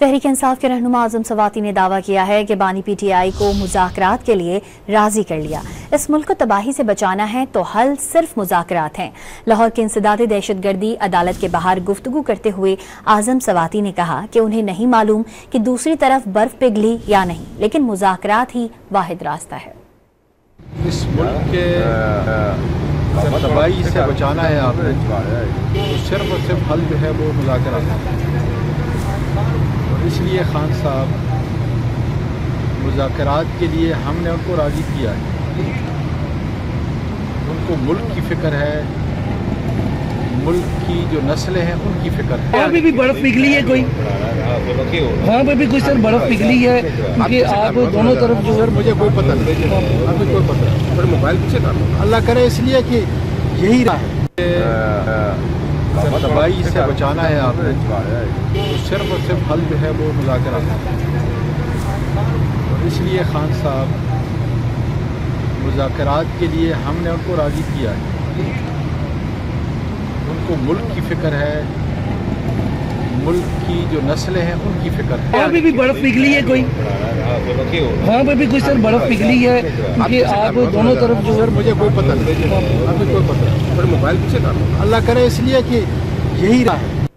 तहरीक इंसाफ के रहनुमा आजम सवाती ने दावा किया है कि बानी PTI को मुज़ाकरात के लिए राजी कर लिया। इस मुल्क को तबाही से बचाना है तो हल सिर्फ मुज़ाकरात हैं। लाहौर के इंसदादे दहशतगर्दी अदालत के बाहर गुफ्तगू करते हुए आजम सवाती ने कहा कि उन्हें नहीं मालूम कि दूसरी तरफ बर्फ पिघली या नहीं, लेकिन मुज़ाकरात ही वाहिद रास्ता है। इस मुल्क के तबाही से बचाना है आपने, तो सिर्फ और सिर्फ हल जो है वो मुज़ाकरात है। और इसलिए खान साहब मुज़ाकरात के लिए हमने उनको राज़ी किया है। उनको मुल्क की फ़िक्र है, मुल्क की जो नस्लें हैं उनकी फ़िक्र है। वहाँ पे भी बर्फ़ पिघली है कोई, वहाँ पे भी कोई सर बर्फ़ पिघली है, क्योंकि आप दोनों तरफ जो सर मुझे कोई पता नहीं, अभी कोई पता नहीं, पर मोबाइल पीछे कर अल्लाह करे, इसलिए कि यही रहा है। तबाही से बचाना है आपने, तो सिर्फ और सिर्फ हल जो है वो मुज़ाकरात है। और इसलिए खान साहब मुज़ाकरात के लिए हमने उनको राज़ी किया है। उनको मुल्क की फ़िक्र है, मुल्क की जो नस्लें हैं उनकी फ़िक्र है। वहाँ पे भी बर्फ़ पिघली है कोई, वहाँ पे भी कोई सर बर्फ़ पिघली है, क्योंकि आप दोनों तरफ जो सर मुझे कोई पता नहीं, अभी कोई पता नहीं, पर मोबाइल पीछे कर अल्लाह करे, इसलिए कि यही रहा है।